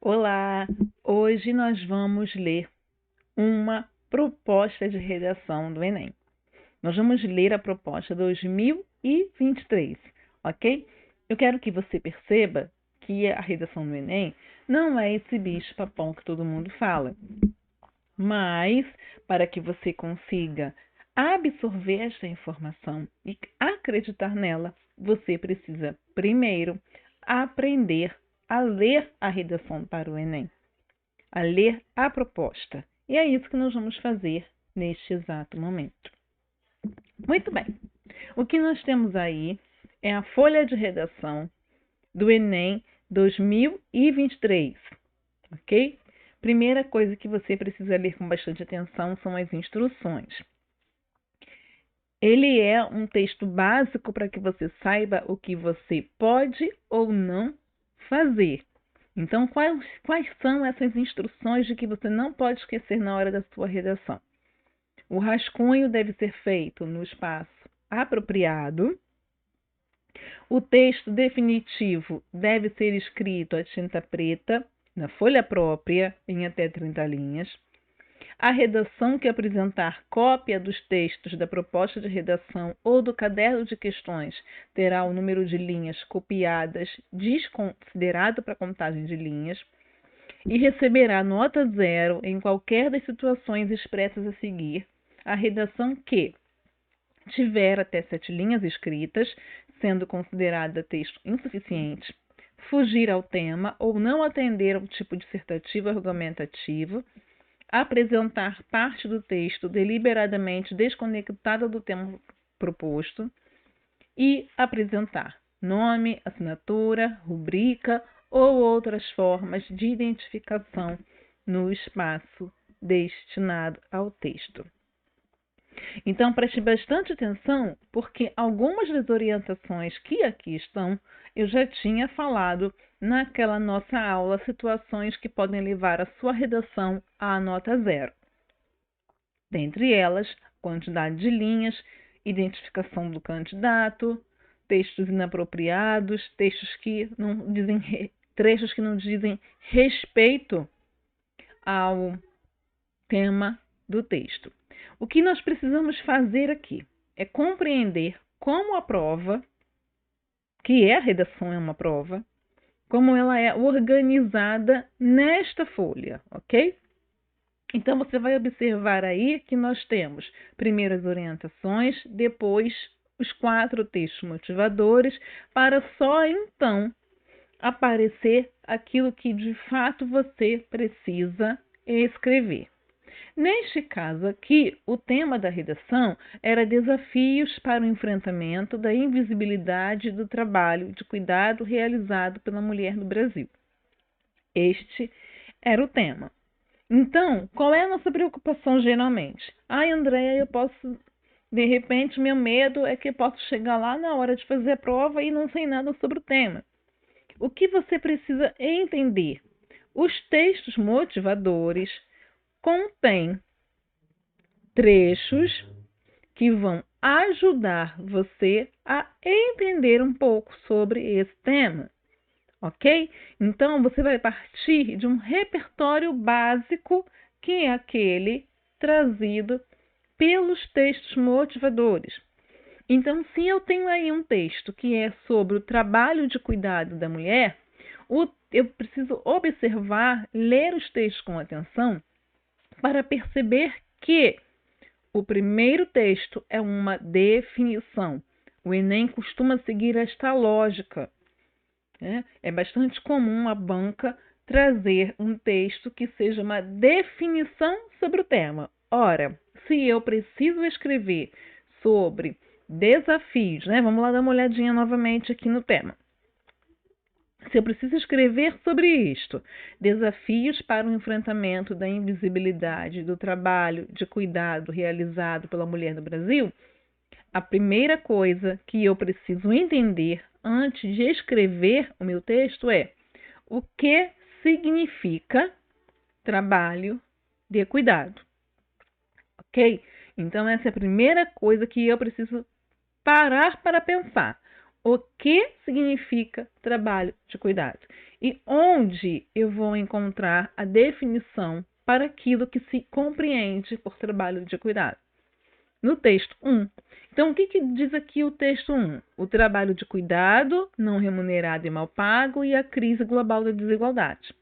Olá! Hoje nós vamos ler uma proposta de redação do Enem. Nós vamos ler a proposta 2023, ok? Eu quero que você perceba que a redação do Enem não é esse bicho-papão que todo mundo fala, mas para que você consiga absorver esta informação e acreditar nela, você precisa primeiro aprender a ler a redação para o Enem, a ler a proposta. E é isso que nós vamos fazer neste exato momento. Muito bem. O que nós temos aí é a folha de redação do Enem 2023, ok? Primeira coisa que você precisa ler com bastante atenção são as instruções. Ele é um texto básico para que você saiba o que você pode ou não fazer. Então, quais são essas instruções de que você não pode esquecer na hora da sua redação? O rascunho deve ser feito no espaço apropriado. O texto definitivo deve ser escrito a tinta preta, na folha própria, em até 30 linhas. A redação que apresentar cópia dos textos da proposta de redação ou do caderno de questões terá o número de linhas copiadas desconsiderado para contagem de linhas e receberá nota 0 em qualquer das situações expressas a seguir. A redação que tiver até 7 linhas escritas, sendo considerada texto insuficiente, fugir ao tema ou não atender ao tipo dissertativo argumentativo, apresentar parte do texto deliberadamente desconectada do tema proposto e apresentar nome, assinatura, rubrica ou outras formas de identificação no espaço destinado ao texto. Então, preste bastante atenção, porque algumas das orientações que aqui estão, eu já tinha falado naquela nossa aula, situações que podem levar a sua redação à nota 0. Dentre elas, quantidade de linhas, identificação do candidato, textos inapropriados, trechos que não dizem respeito ao tema do texto. O que nós precisamos fazer aqui é compreender como a prova, que é a redação é uma prova, como ela é organizada nesta folha, ok? Então, você vai observar aí que nós temos primeiro as orientações, depois os 4 textos motivadores, para só então aparecer aquilo que de fato você precisa escrever. Neste caso aqui, o tema da redação era desafios para o enfrentamento da invisibilidade do trabalho de cuidado realizado pela mulher no Brasil. Este era o tema. Então, qual é a nossa preocupação geralmente? Andréia, de repente, meu medo é que eu posso chegar lá na hora de fazer a prova e não sei nada sobre o tema. O que você precisa entender? Os textos motivadores contêm trechos que vão ajudar você a entender um pouco sobre esse tema, ok? Então, você vai partir de um repertório básico que é aquele trazido pelos textos motivadores. Então, se eu tenho aí um texto que é sobre o trabalho de cuidado da mulher, eu preciso observar, ler os textos com atenção para perceber que o primeiro texto é uma definição. O Enem costuma seguir esta lógica. É bastante comum a banca trazer um texto que seja uma definição sobre o tema. Ora, se eu preciso escrever sobre desafios, vamos lá dar uma olhadinha novamente aqui no tema. Se eu preciso escrever sobre isto, desafios para o enfrentamento da invisibilidade do trabalho de cuidado realizado pela mulher no Brasil, a primeira coisa que eu preciso entender antes de escrever o meu texto é o que significa trabalho de cuidado. Ok? Então, essa é a primeira coisa que eu preciso parar para pensar. O que significa trabalho de cuidado? E onde eu vou encontrar a definição para aquilo que se compreende por trabalho de cuidado? No texto 1. Então, o que diz aqui o texto 1? O trabalho de cuidado, não remunerado e mal pago, e a crise global da desigualdade.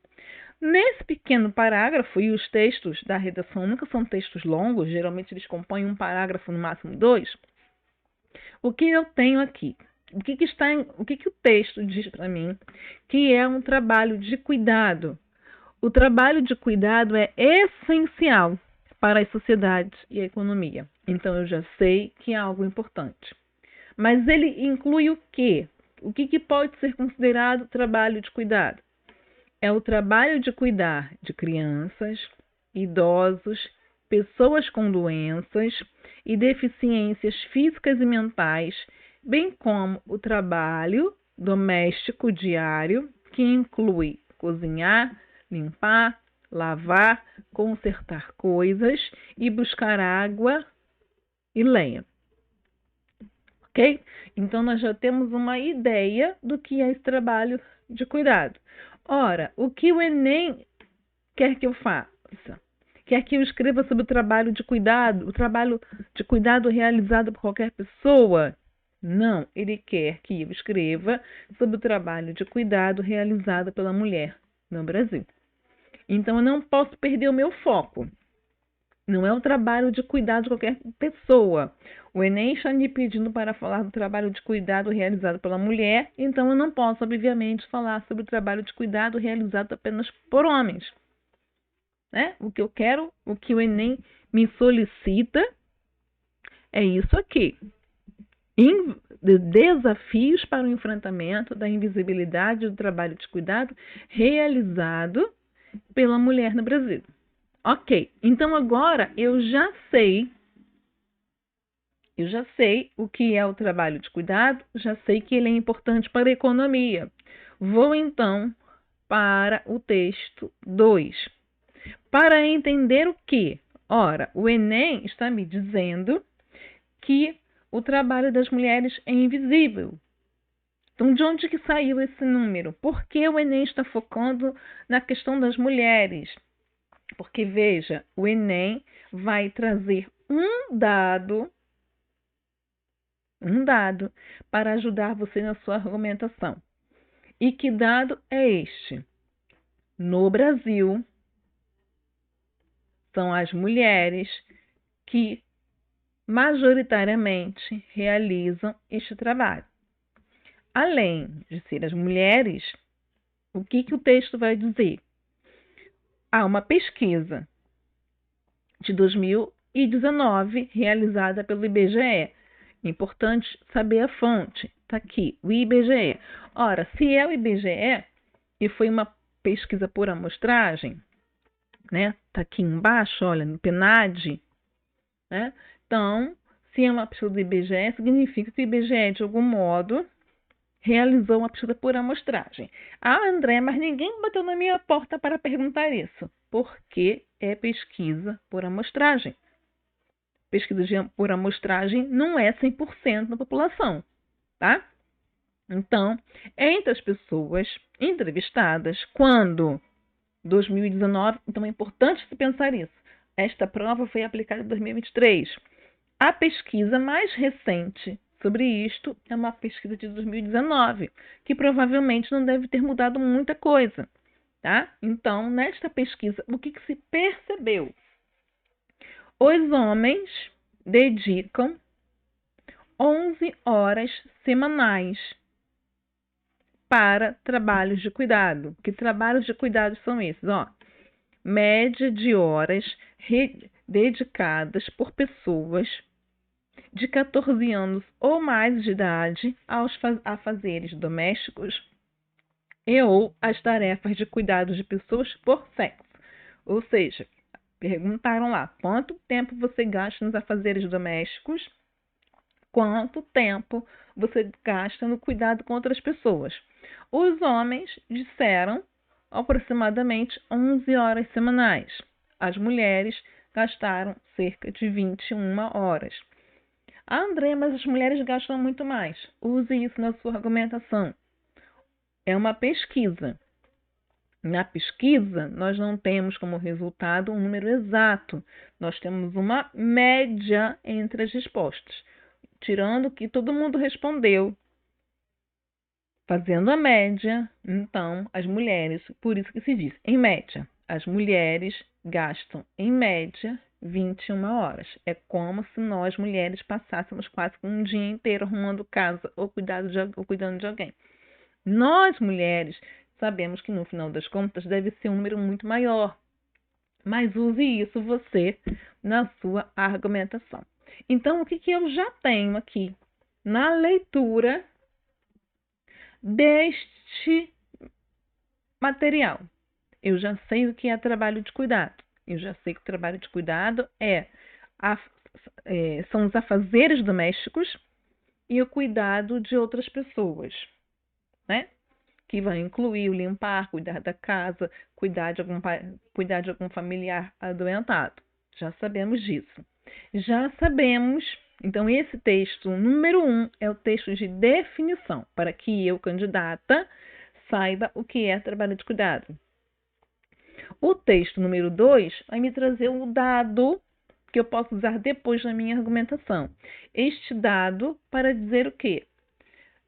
Nesse pequeno parágrafo, e os textos da redação nunca são textos longos, geralmente eles compõem um parágrafo, no máximo 2. O que eu tenho aqui? O que o texto diz para mim que é um trabalho de cuidado? O trabalho de cuidado é essencial para as sociedades e a economia. Então, eu já sei que é algo importante. Mas ele inclui o quê? O que pode ser considerado trabalho de cuidado? É o trabalho de cuidar de crianças, idosos, pessoas com doenças e deficiências físicas e mentais, bem como o trabalho doméstico diário, que inclui cozinhar, limpar, lavar, consertar coisas e buscar água e lenha. Ok? Então, nós já temos uma ideia do que é esse trabalho de cuidado. Ora, o que o Enem quer que eu faça? Quer que eu escreva sobre o trabalho de cuidado, o trabalho de cuidado realizado por qualquer pessoa? Não, ele quer que eu escreva sobre o trabalho de cuidado realizado pela mulher no Brasil. Então, eu não posso perder o meu foco. Não é o trabalho de cuidado de qualquer pessoa. O Enem está me pedindo para falar do trabalho de cuidado realizado pela mulher, então eu não posso, obviamente, falar sobre o trabalho de cuidado realizado apenas por homens. Né? O que eu quero, o que o Enem me solicita é isso aqui. Desafios para o enfrentamento da invisibilidade do trabalho de cuidado realizado pela mulher no Brasil. Ok, então agora eu já sei o que é o trabalho de cuidado, já sei que ele é importante para a economia. Vou então para o texto 2. Para entender o que? Ora, o Enem está me dizendo que o trabalho das mulheres é invisível. Então, de onde que saiu esse número? Por que o Enem está focando na questão das mulheres? Porque, veja, o Enem vai trazer um dado para ajudar você na sua argumentação. E que dado é este? No Brasil, são as mulheres que majoritariamente realizam este trabalho. Além de ser as mulheres, o que o texto vai dizer? Há uma pesquisa de 2019 realizada pelo IBGE. Importante saber a fonte. Está aqui, o IBGE. Ora, se é o IBGE e foi uma pesquisa por amostragem, né? Está aqui embaixo, olha, no PNAD, né? Então, se é uma pesquisa do IBGE, significa que o IBGE, de algum modo, realizou uma pesquisa por amostragem. Ah, André, mas ninguém bateu na minha porta para perguntar isso. Porque é pesquisa por amostragem. Pesquisa por amostragem não é 100% da população, tá? Então, entre as pessoas entrevistadas, quando 2019, então é importante se pensar isso. Esta prova foi aplicada em 2023. A pesquisa mais recente sobre isto é uma pesquisa de 2019, que provavelmente não deve ter mudado muita coisa, tá? Então, nesta pesquisa, o que se percebeu? Os homens dedicam 11 horas semanais para trabalhos de cuidado. Que trabalhos de cuidado são esses? Média de horas dedicadas por pessoas de 14 anos ou mais de idade a fazeres domésticos e ou as tarefas de cuidado de pessoas por sexo. Ou seja, perguntaram lá, quanto tempo você gasta nos afazeres domésticos? Quanto tempo você gasta no cuidado com outras pessoas? Os homens disseram aproximadamente 11 horas semanais. As mulheres gastaram cerca de 21 horas. Ah, André, mas as mulheres gastam muito mais. Use isso na sua argumentação. É uma pesquisa. Na pesquisa, nós não temos como resultado um número exato, nós temos uma média entre as respostas, tirando que todo mundo respondeu. Fazendo a média, então, as mulheres, por isso que se diz, em média, as mulheres gastam, em média, 21 horas. É como se nós, mulheres, passássemos quase um dia inteiro arrumando casa ou cuidando de alguém. Nós, mulheres, sabemos que no final das contas deve ser um número muito maior, mas use isso você na sua argumentação. Então, o que eu já tenho aqui na leitura deste material? Eu já sei o que é trabalho de cuidado. Eu já sei que o trabalho de cuidado são os afazeres domésticos e o cuidado de outras pessoas, né? Que vai incluir o limpar, cuidar da casa, cuidar de algum familiar adoentado. Já sabemos disso. Já sabemos, então esse texto número 1 é o texto de definição, para que eu, candidata, saiba o que é trabalho de cuidado. O texto número 2 vai me trazer um dado que eu posso usar depois na minha argumentação. Este dado para dizer o quê?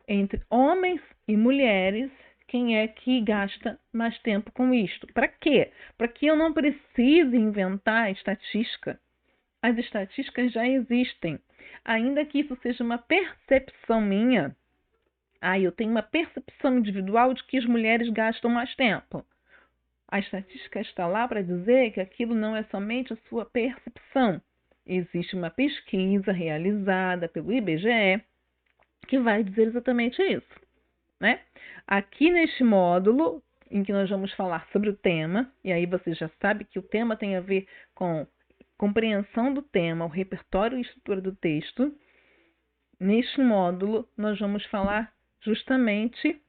Entre homens e mulheres, quem é que gasta mais tempo com isto? Para quê? Para que eu não precise inventar estatística. As estatísticas já existem. Ainda que isso seja uma percepção minha, eu tenho uma percepção individual de que as mulheres gastam mais tempo. A estatística está lá para dizer que aquilo não é somente a sua percepção. Existe uma pesquisa realizada pelo IBGE que vai dizer exatamente isso, né? Aqui neste módulo, em que nós vamos falar sobre o tema, e aí você já sabe que o tema tem a ver com compreensão do tema, o repertório e estrutura do texto. Neste módulo, nós vamos falar justamente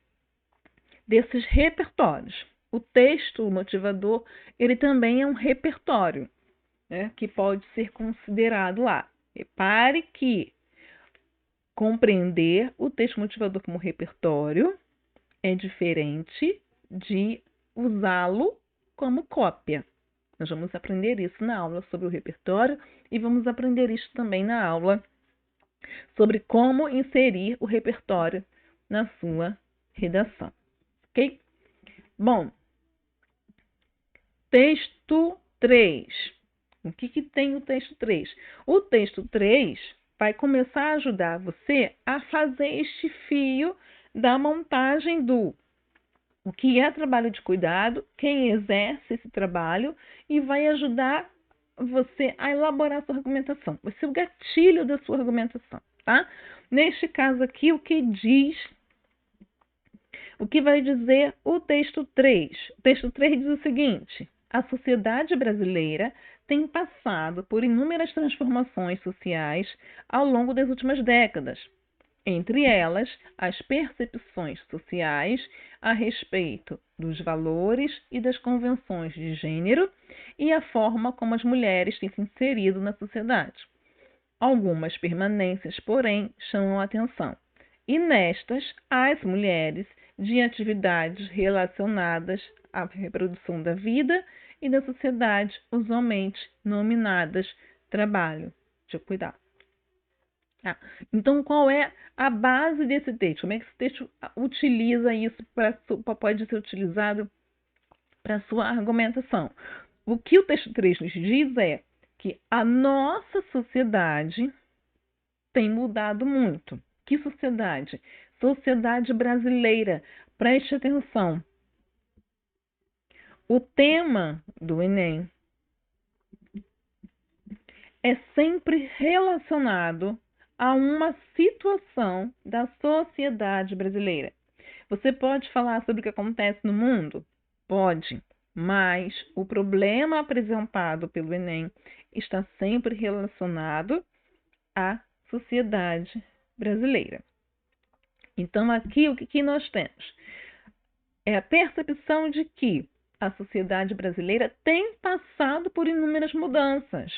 desses repertórios. O texto, o motivador, ele também é um repertório, né, que pode ser considerado lá. Repare que compreender o texto motivador como repertório é diferente de usá-lo como cópia. Nós vamos aprender isso na aula sobre o repertório e vamos aprender isso também na aula sobre como inserir o repertório na sua redação. Ok? Bom, texto 3. O que tem o texto 3? O texto 3 vai começar a ajudar você a fazer este fio da montagem do o que é trabalho de cuidado, quem exerce esse trabalho, e vai ajudar você a elaborar a sua argumentação. Vai ser o gatilho da sua argumentação, tá? Neste caso aqui, o que vai dizer o texto 3? O texto 3 diz o seguinte: a sociedade brasileira tem passado por inúmeras transformações sociais ao longo das últimas décadas. Entre elas, as percepções sociais a respeito dos valores e das convenções de gênero e a forma como as mulheres têm se inserido na sociedade. Algumas permanências, porém, chamam a atenção. E nestas, as mulheres de atividades relacionadas à reprodução da vida e da sociedade, usualmente nominadas trabalho de cuidado. Então, qual é a base desse texto? Como é que esse texto utiliza isso pode ser utilizado para a sua argumentação? O que o texto 3 nos diz é que a nossa sociedade tem mudado muito. Que sociedade? Sociedade brasileira. Preste atenção. O tema do Enem é sempre relacionado a uma situação da sociedade brasileira. Você pode falar sobre o que acontece no mundo? Pode, mas o problema apresentado pelo Enem está sempre relacionado à sociedade brasileira. Então, aqui o que nós temos? É a percepção de que a sociedade brasileira tem passado por inúmeras mudanças.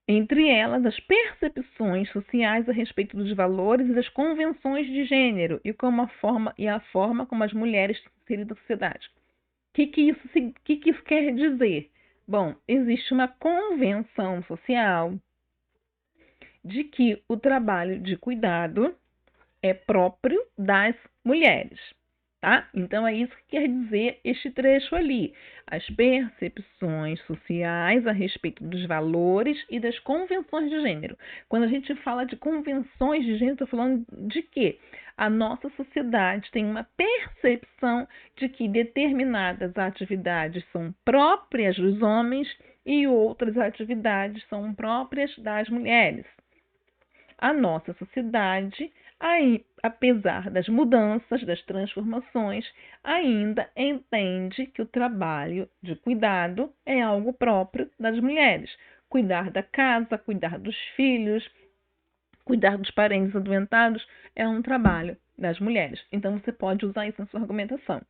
entre elas as percepções sociais a respeito dos valores e das convenções de gênero e a forma como as mulheres têm inserido na sociedade. O que isso quer dizer? Bom, existe uma convenção social de que o trabalho de cuidado é próprio das mulheres, tá? Então é isso que quer dizer este trecho ali. As percepções sociais a respeito dos valores e das convenções de gênero. Quando a gente fala de convenções de gênero, estou falando de quê? A nossa sociedade tem uma percepção de que determinadas atividades são próprias dos homens e outras atividades são próprias das mulheres. A nossa sociedade, apesar das mudanças, das transformações, ainda entende que o trabalho de cuidado é algo próprio das mulheres. Cuidar da casa, cuidar dos filhos, cuidar dos parentes adoentados é um trabalho das mulheres. Então você pode usar isso na sua argumentação.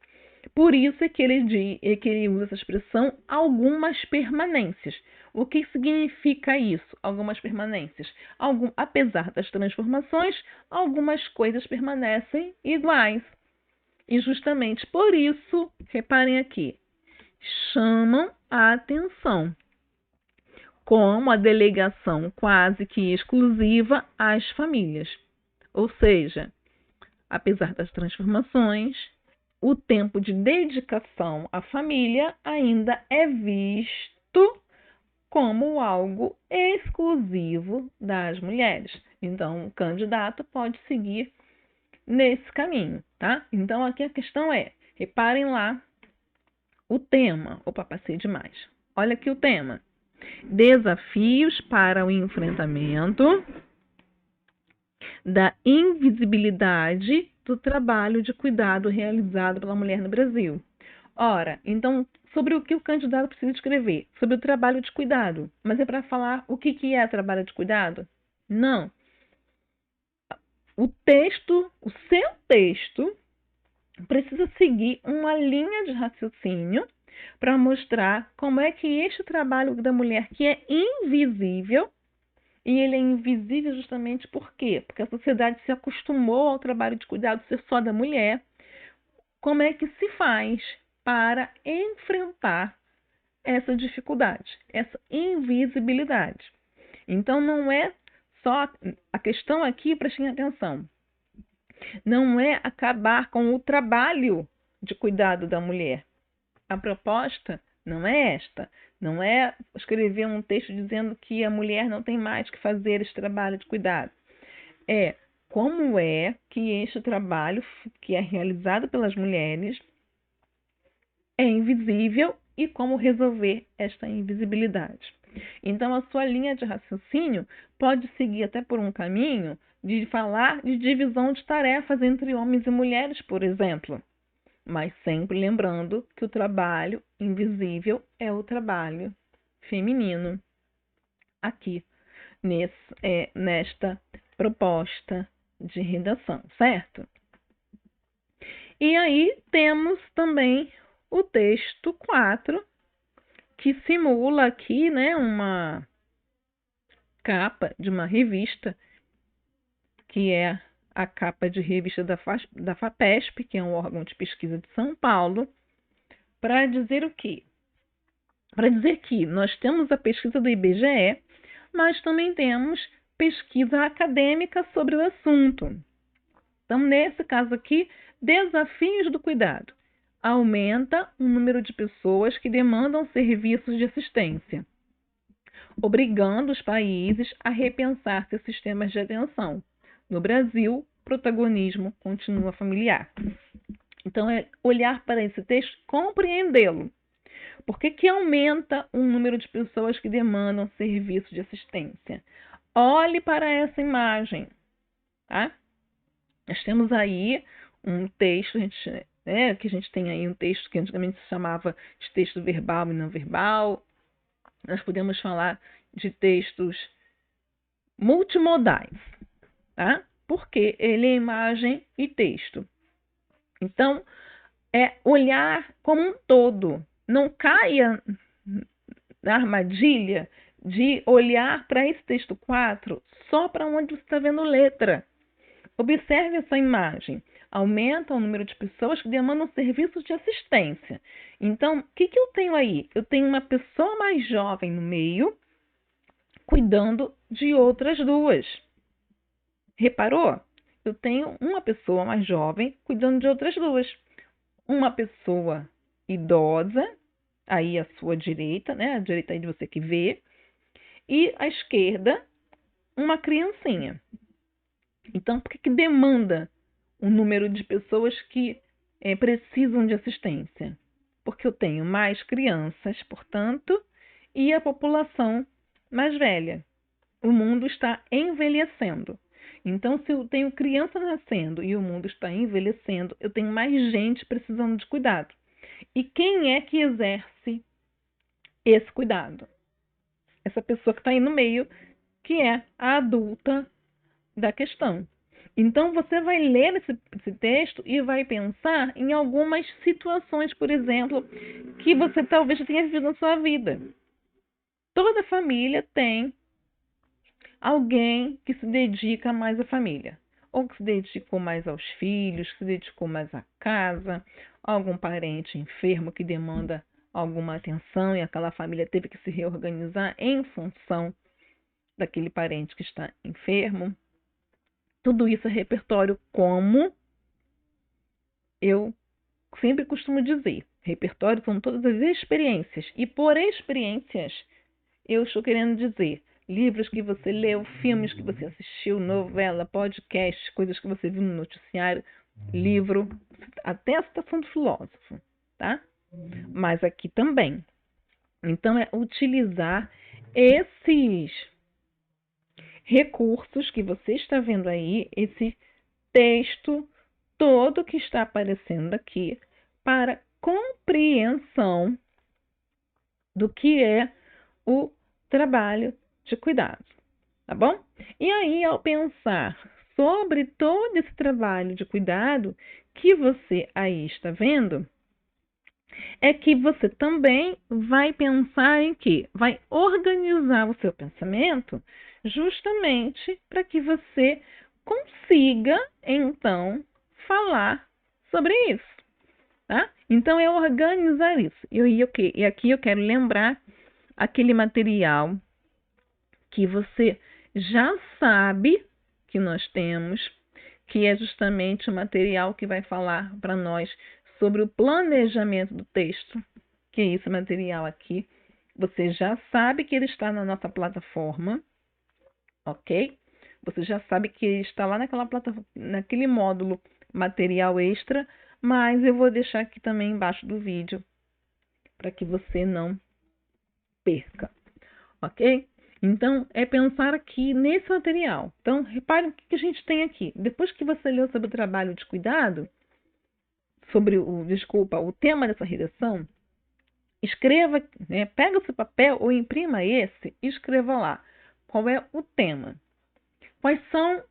Por isso é que ele usa essa expressão algumas permanências. O que significa isso? Algumas permanências. Apesar das transformações, algumas coisas permanecem iguais. E justamente por isso, reparem aqui, chamam a atenção como a delegação quase que exclusiva às famílias. Ou seja, apesar das transformações, o tempo de dedicação à família ainda é visto como algo exclusivo das mulheres. Então, o candidato pode seguir nesse caminho, tá? Então, aqui a questão é, reparem lá o tema. Opa, passei demais. Olha aqui o tema. Desafios para o enfrentamento da invisibilidade do trabalho de cuidado realizado pela mulher no Brasil. Ora, então, sobre o que o candidato precisa escrever? Sobre o trabalho de cuidado. Mas é para falar o que é trabalho de cuidado? Não. O seu texto, precisa seguir uma linha de raciocínio para mostrar como é que este trabalho da mulher, que é invisível, e ele é invisível justamente por quê? Porque a sociedade se acostumou ao trabalho de cuidado ser só da mulher. Como é que se faz para enfrentar essa dificuldade, essa invisibilidade? Então, não é só... A questão aqui, prestem atenção, não é acabar com o trabalho de cuidado da mulher. A proposta não é esta. Não é escrever um texto dizendo que a mulher não tem mais que fazer esse trabalho de cuidado. É como é que este trabalho, que é realizado pelas mulheres, é invisível e como resolver esta invisibilidade. Então, a sua linha de raciocínio pode seguir até por um caminho de falar de divisão de tarefas entre homens e mulheres, por exemplo. Mas sempre lembrando que o trabalho invisível é o trabalho feminino. Aqui, nesta proposta de redação, certo? E aí temos também o texto 4, que simula aqui, né, uma capa de uma revista, que é a capa de revista da FAPESP, que é um órgão de pesquisa de São Paulo, para dizer o quê? Para dizer que nós temos a pesquisa do IBGE, mas também temos pesquisa acadêmica sobre o assunto. Então, nesse caso aqui, desafios do cuidado. Aumenta o número de pessoas que demandam serviços de assistência, obrigando os países a repensar seus sistemas de atenção. No Brasil, o protagonismo continua familiar. Então, é olhar para esse texto e compreendê-lo. Por que aumenta o número de pessoas que demandam serviço de assistência? Olhe para essa imagem. Tá? Nós temos aí um texto, que a gente tem aí um texto que antigamente se chamava de texto verbal e não verbal. Nós podemos falar de textos multimodais, tá? Porque ele é imagem e texto. Então, é olhar como um todo. Não caia na armadilha de olhar para esse texto 4 só para onde você está vendo letra. Observe essa imagem. Aumenta o número de pessoas que demandam serviços de assistência. Então, o que eu tenho aí? Eu tenho uma pessoa mais jovem no meio, cuidando de outras duas. Reparou? Eu tenho uma pessoa mais jovem cuidando de outras duas. Uma pessoa idosa, aí à sua direita, né? A direita aí de você que vê, e à esquerda, uma criancinha. Então, por que demanda o número de pessoas que precisam de assistência? Porque eu tenho mais crianças, portanto, e a população mais velha. O mundo está envelhecendo. Então, se eu tenho criança nascendo e o mundo está envelhecendo, eu tenho mais gente precisando de cuidado. E quem é que exerce esse cuidado? Essa pessoa que está aí no meio, que é a adulta da questão. Então, você vai ler esse texto e vai pensar em algumas situações, por exemplo, que você talvez já tenha vivido na sua vida. Toda família tem alguém que se dedica mais à família, ou que se dedicou mais aos filhos, que se dedicou mais à casa, algum parente enfermo que demanda alguma atenção e aquela família teve que se reorganizar em função daquele parente que está enfermo. Tudo isso é repertório, como eu sempre costumo dizer. Repertório são todas as experiências. E por experiências, eu estou querendo dizer livros que você leu, filmes que você assistiu, novela, podcast, coisas que você viu no noticiário, livro, até a citação do filósofo, tá? Mas aqui também. Então, é utilizar esses recursos que você está vendo aí, esse texto todo que está aparecendo aqui, para compreensão do que é o trabalho de cuidado, tá bom? E aí, ao pensar sobre todo esse trabalho de cuidado que você aí está vendo, é que você também vai pensar em quê? Vai organizar o seu pensamento justamente para que você consiga, então, falar sobre isso, tá? Então, é organizar isso. E aqui eu quero lembrar aquele material que você já sabe que nós temos, que é justamente o material que vai falar para nós sobre o planejamento do texto, que é esse material aqui. Você já sabe que ele está na nossa plataforma, ok? Você já sabe que ele está lá naquela plataforma, naquele módulo material extra, mas eu vou deixar aqui também embaixo do vídeo para que você não perca, ok? Então, é pensar aqui nesse material. Então, repare o que a gente tem aqui. Depois que você leu sobre o trabalho de cuidado, sobre o tema dessa redação, escreva, né, pega o seu papel ou imprima esse e escreva lá qual é o tema. Quais são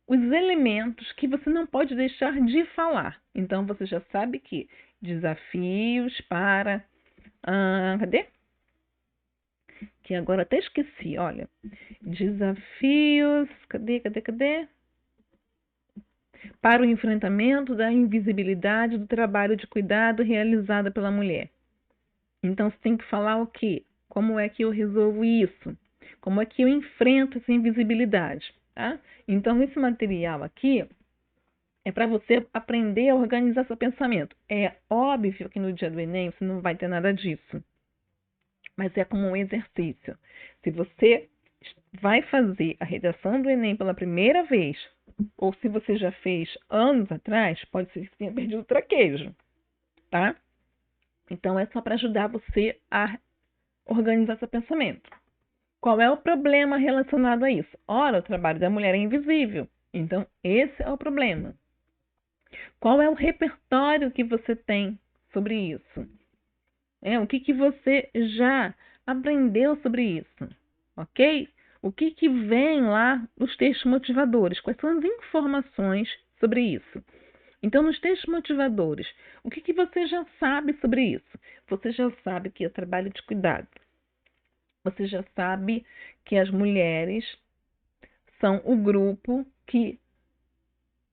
os elementos que você não pode deixar de falar. Então, você já sabe que desafios para... cadê? Que agora até esqueci, olha. Desafios... Cadê? Para o enfrentamento da invisibilidade do trabalho de cuidado realizado pela mulher. Então, você tem que falar o quê? Como é que eu resolvo isso? Como é que eu enfrento essa invisibilidade? Tá? Então, esse material aqui é para você aprender a organizar seu pensamento. É óbvio que no dia do Enem você não vai ter nada disso, mas é como um exercício. Se você vai fazer a redação do Enem pela primeira vez, ou se você já fez anos atrás, pode ser que tenha perdido o traquejo, tá? Então, é só para ajudar você a organizar seu pensamento. Qual é o problema relacionado a isso? Ora, o trabalho da mulher é invisível. Então, esse é o problema. Qual é o repertório que você tem sobre isso? O que você já aprendeu sobre isso? Ok? O que vem lá nos textos motivadores? Quais são as informações sobre isso? Então, nos textos motivadores, o que você já sabe sobre isso? Você já sabe que é trabalho de cuidado. Você já sabe que as mulheres são o grupo que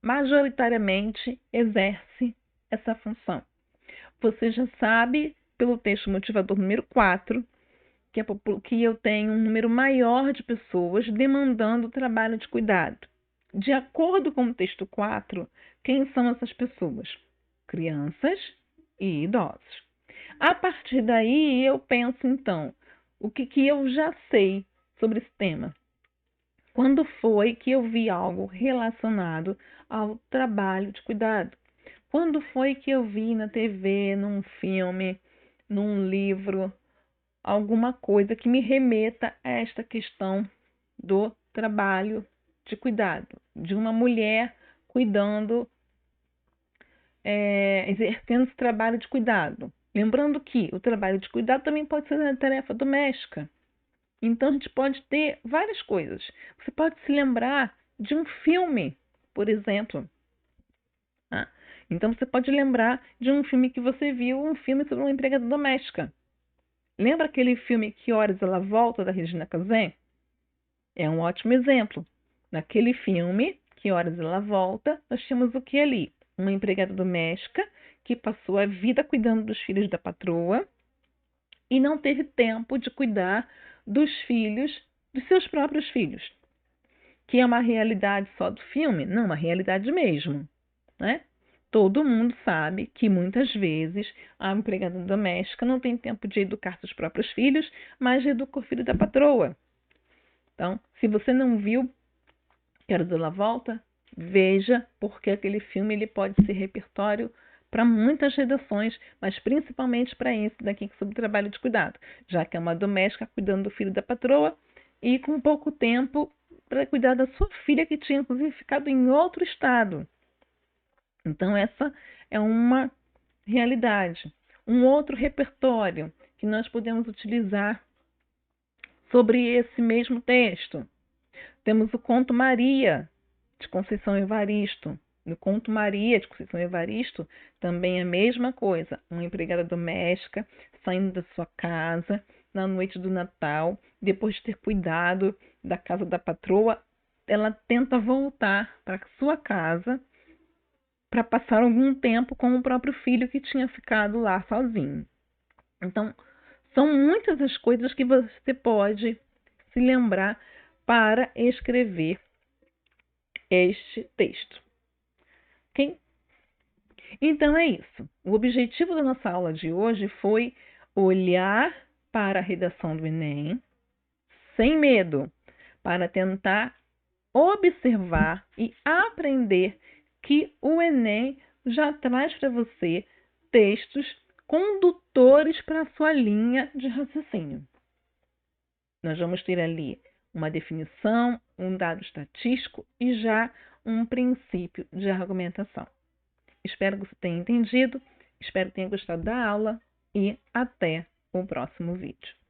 majoritariamente exerce essa função. Você já sabe, pelo texto motivador número 4, que eu tenho um número maior de pessoas demandando trabalho de cuidado. De acordo com o texto 4, quem são essas pessoas? Crianças e idosos. A partir daí, eu penso, então, o que eu já sei sobre esse tema? Quando foi que eu vi algo relacionado ao trabalho de cuidado? Quando foi que eu vi na TV, num filme, num livro, alguma coisa que me remeta a esta questão do trabalho de cuidado, de uma mulher cuidando, exercendo esse trabalho de cuidado? Lembrando que o trabalho de cuidado também pode ser uma tarefa doméstica. Então, a gente pode ter várias coisas. Você pode se lembrar de um filme, por exemplo. Então, você pode lembrar de um filme que você viu, um filme sobre uma empregada doméstica. Lembra aquele filme Que Horas Ela Volta, da Regina Casé? É um ótimo exemplo. Naquele filme, Que Horas Ela Volta, nós tínhamos o que ali? Uma empregada doméstica que passou a vida cuidando dos filhos da patroa e não teve tempo de cuidar dos filhos, dos seus próprios filhos. Que é uma realidade só do filme? Não, uma realidade mesmo, né? Todo mundo sabe que muitas vezes a empregada doméstica não tem tempo de educar seus próprios filhos, mas educa o filho da patroa. Então, se você não viu Quero Dar a Volta, veja, porque aquele filme ele pode ser repertório para muitas redações, mas principalmente para esse daqui sobre trabalho de cuidado, já que é uma doméstica cuidando do filho da patroa e com pouco tempo para cuidar da sua filha que tinha inclusive ficado em outro estado. Então essa é uma realidade. Um outro repertório que nós podemos utilizar sobre esse mesmo texto. Temos o Conto Maria, de Conceição Evaristo. No Conto Maria, de Conceição Evaristo, também é a mesma coisa. Uma empregada doméstica saindo da sua casa na noite do Natal, depois de ter cuidado da casa da patroa, ela tenta voltar para sua casa para passar algum tempo com o próprio filho que tinha ficado lá sozinho. Então, são muitas as coisas que você pode se lembrar para escrever este texto. Ok? Então é isso. O objetivo da nossa aula de hoje foi olhar para a redação do Enem sem medo, para tentar observar e aprender que o Enem já traz para você textos condutores para a sua linha de raciocínio. Nós vamos ter ali uma definição, um dado estatístico e já um princípio de argumentação. Espero que você tenha entendido, espero que tenha gostado da aula e até o próximo vídeo.